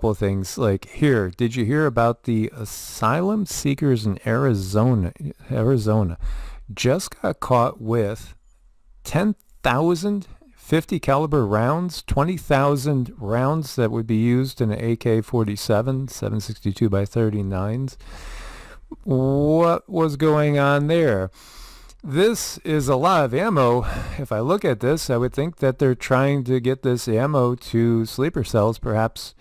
couple of things. Like here, did you hear about the asylum seekers in Arizona? Arizona just got caught with 10,000 50 caliber rounds, 20,000 rounds that would be used in an AK-47, 7.62 by 39s. What was going on there? This is a lot of ammo. If I look at this, I would think that they're trying to get this ammo to sleeper cells, perhaps,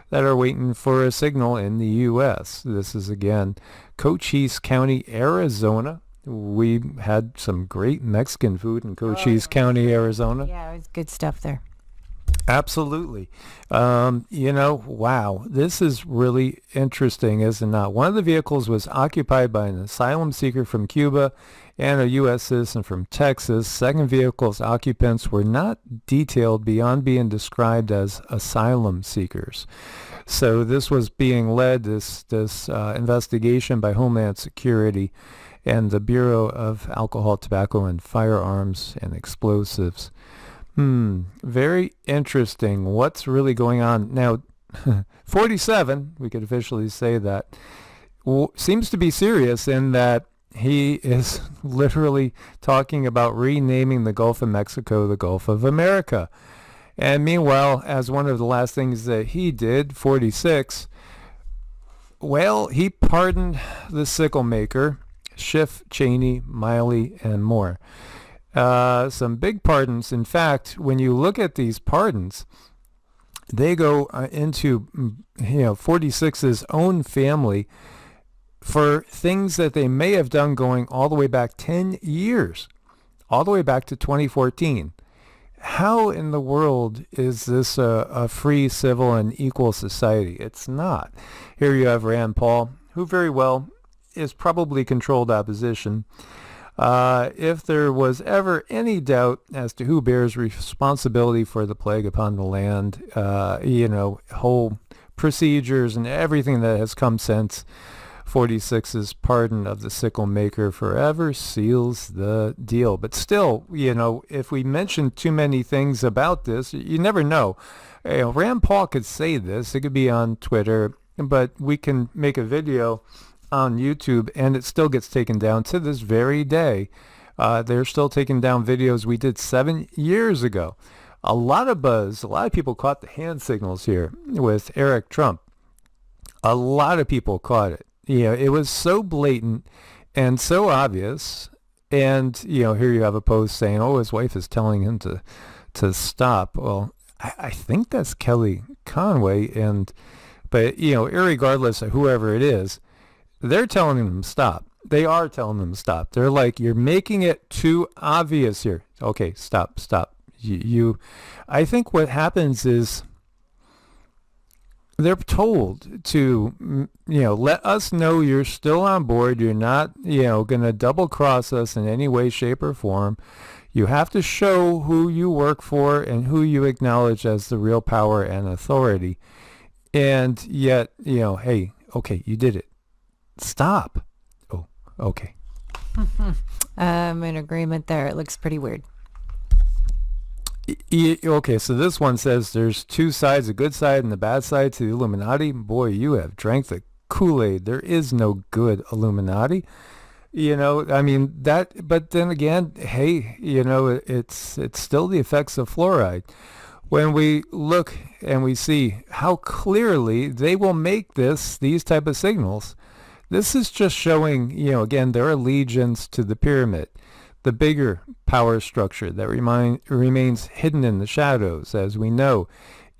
that are waiting for a signal in the U.S. This is, again, Cochise County, Arizona. We had some great Mexican food in Cochise County, Arizona. Yeah, it was good stuff there. Absolutely. Wow, this is really interesting, is it not? One of the vehicles was occupied by an asylum seeker from Cuba and a U.S. citizen from Texas. Second vehicle's occupants were not detailed beyond being described as asylum seekers. So this was being led, this investigation by Homeland Security and the Bureau of Alcohol, Tobacco, and Firearms and Explosives. Very interesting. What's really going on? Now, 47, we could officially say that, seems to be serious in that he is literally talking about renaming the Gulf of Mexico the Gulf of America. And meanwhile, as one of the last things that he did, 46, well, he pardoned the sickle maker, Schiff, Cheney, Miley, and more. Some big pardons. In fact, when you look at these pardons, they go into 46's own family for things that they may have done going all the way back 10 years, all the way back to 2014. How in the world is this a free, civil, and equal society? It's not. Here you have Rand Paul, who very well is probably controlled opposition. If there was ever any doubt as to who bears responsibility for the plague upon the land, whole procedures and everything that has come since 46's pardon of the sickle maker forever seals the deal. But still, if we mention too many things about this, you never know. Rand Paul could say this. It could be on Twitter, but we can make a video on YouTube, and it still gets taken down to this very day. They're still taking down videos we did 7 years ago. A lot of buzz. A lot of people caught the hand signals here with Eric Trump. A lot of people caught it. It was so blatant and so obvious. And, here you have a post saying, oh, his wife is telling him to stop. Well, I think that's Kelly Conway. But irregardless of whoever it is, they're telling them stop. They are telling them stop. They're like, you're making it too obvious here. Okay, stop. I think what happens is they're told to, let us know you're still on board. You're not, going to double cross us in any way, shape, or form. You have to show who you work for and who you acknowledge as the real power and authority. And yet, hey, okay, you did it. Stop. Oh, okay. I'm in agreement there. It looks pretty weird. Okay, so this one says there's two sides, a good side and a bad side to the Illuminati. Boy, you have drank the Kool-Aid. There is no good Illuminati. But then again, hey, it's still the effects of fluoride. When we look and we see how clearly they will make these type of signals, this is just showing, again, their allegiance to the pyramid, the bigger power structure that remains hidden in the shadows, as we know.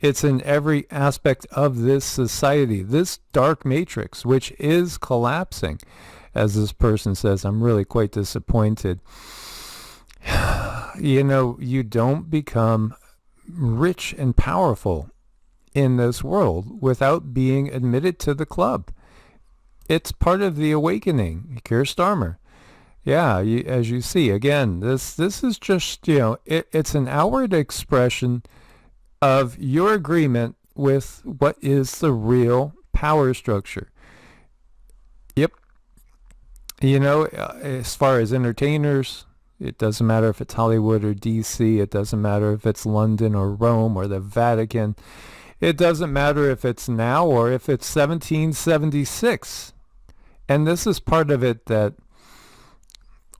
It's in every aspect of this society, this dark matrix, which is collapsing. As this person says, I'm really quite disappointed. You don't become rich and powerful in this world without being admitted to the club. It's part of the awakening. Keir Starmer. Yeah, as you see, again, this is just, it's an outward expression of your agreement with what is the real power structure. Yep. As far as entertainers, it doesn't matter if it's Hollywood or DC. It doesn't matter if it's London or Rome or the Vatican. It doesn't matter if it's now or if it's 1776. And this is part of it that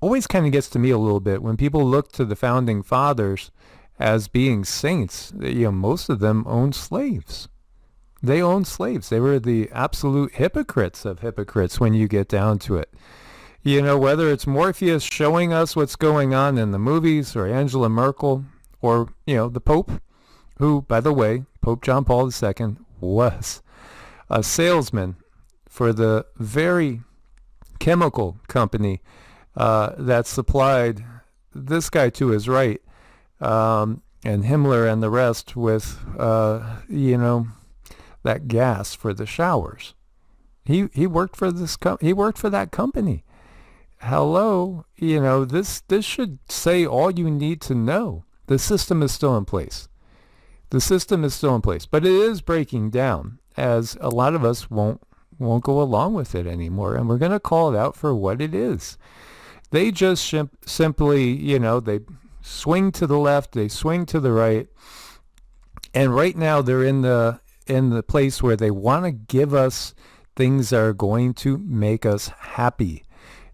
always kind of gets to me a little bit when people look to the founding fathers as being saints. Most of them owned slaves. They owned slaves. They were the absolute hypocrites of hypocrites when you get down to it. Whether it's Morpheus showing us what's going on in the movies, or Angela Merkel, or, the Pope, who, by the way, Pope John Paul II was a salesman for the very chemical company that supplied this guy to his right, and Himmler and the rest with, that gas for the showers. He worked for he worked for that company. Hello, this should say all you need to know. The system is still in place. The system is still in place, but it is breaking down, as a lot of us won't go along with it anymore, and we're going to call it out for what it is. They just simply, they swing to the left, they swing to the right, and right now they're in the place where they want to give us things that are going to make us happy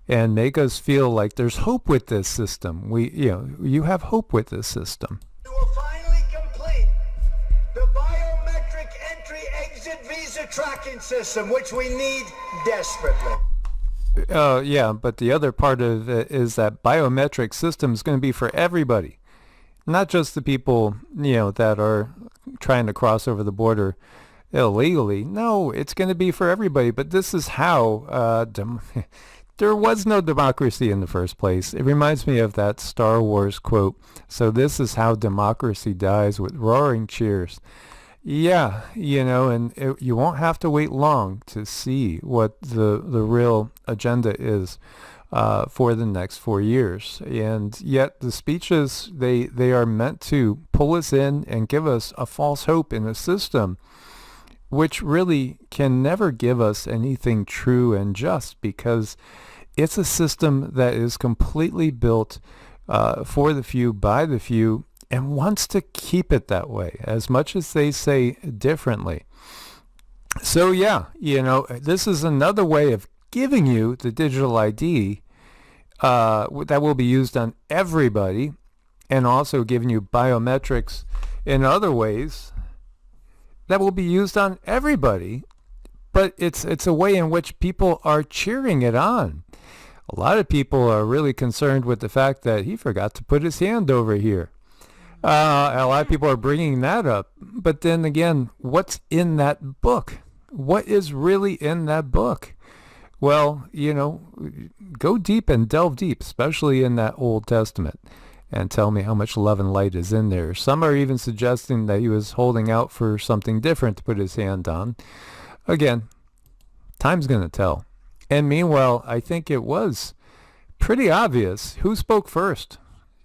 and make us feel like there's hope with this system. You have hope with this system. We will finally complete the biometric entry-exit visa tracking system, which we need desperately. Yeah, but the other part of it is that biometric system is going to be for everybody, not just the people, that are trying to cross over the border illegally. No, it's going to be for everybody. But this is how there was no democracy in the first place. It reminds me of that Star Wars quote. So this is how democracy dies, with roaring cheers. Yeah, and you won't have to wait long to see what the real agenda is for the next 4 years. And yet the speeches, they are meant to pull us in and give us a false hope in a system which really can never give us anything true and just, because it's a system that is completely built for the few, by the few, and wants to keep it that way, as much as they say differently. So yeah, this is another way of giving you the digital ID that will be used on everybody, and also giving you biometrics in other ways that will be used on everybody. But it's a way in which people are cheering it on. A lot of people are really concerned with the fact that he forgot to put his hand over here. A lot of people are bringing that up. But then again, what's in that book? What is really in that book? Well, go deep and delve deep, especially in that Old Testament, and tell me how much love and light is in there. Some are even suggesting that he was holding out for something different to put his hand on. Again, time's going to tell. And meanwhile, I think it was pretty obvious who spoke first.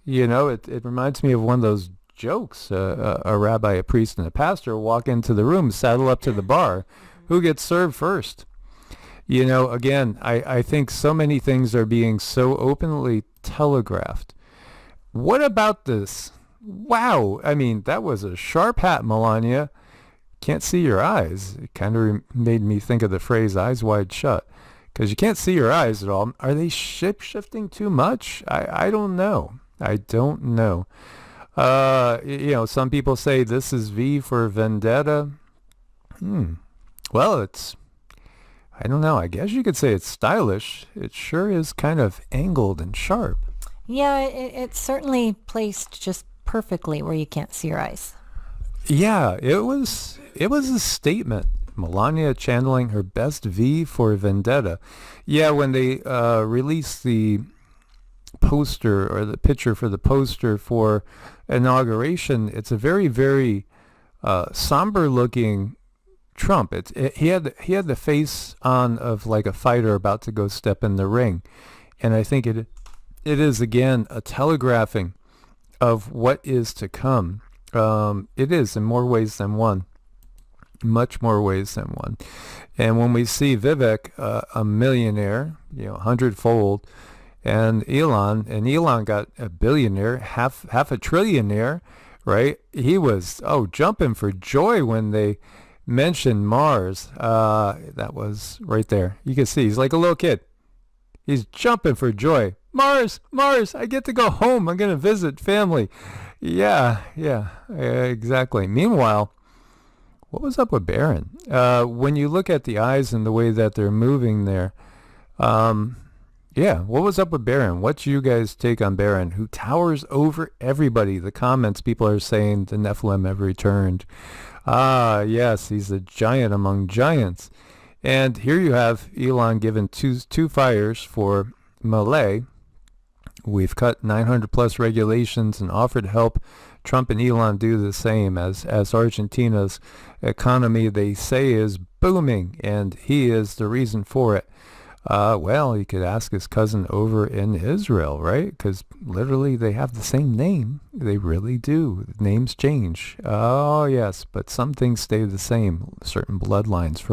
It reminds me of one of those jokes. A rabbi, a priest, and a pastor walk into the room, saddle up to the bar. Who gets served first? Again, I think so many things are being so openly telegraphed. What about this? Wow. I mean, that was a sharp hat, Melania. Can't see your eyes. It kind of made me think of the phrase eyes wide shut, because you can't see your eyes at all. Are they shifting too much? I don't know. I don't know. Some people say this is V for Vendetta. Well, I don't know. I guess you could say it's stylish. It sure is kind of angled and sharp. Yeah, it's certainly placed just perfectly where you can't see your eyes. Yeah, it was a statement. Melania channeling her best V for Vendetta. Yeah, when they released the poster, or the picture for the poster for inauguration, it's a very, very somber looking Trump. He had the face on of like a fighter about to go step in the ring, and I think it is again a telegraphing of what is to come. It is in more ways than one, much more ways than one. And when we see Vivek, a millionaire, 100-fold, and Elon got a billionaire, half a trillionaire, right? He was, jumping for joy when they mentioned Mars. That was right there. You can see he's like a little kid. He's jumping for joy. Mars, Mars, I get to go home. I'm going to visit family. Yeah, exactly. Meanwhile, what was up with Baron? When you look at the eyes and the way that they're moving there, what was up with Baron? What's you guys' take on Baron, who towers over everybody? The comments, people are saying the Nephilim have returned. Yes, he's a giant among giants. And here you have Elon given two fires for Malay. We've cut 900 plus regulations and offered to help Trump and Elon do the same, as Argentina's economy, they say, is booming, and he is the reason for it. Well, he could ask his cousin over in Israel, right? Because literally they have the same name. They really do. Names change. Oh, yes, but some things stay the same. Certain bloodlines, for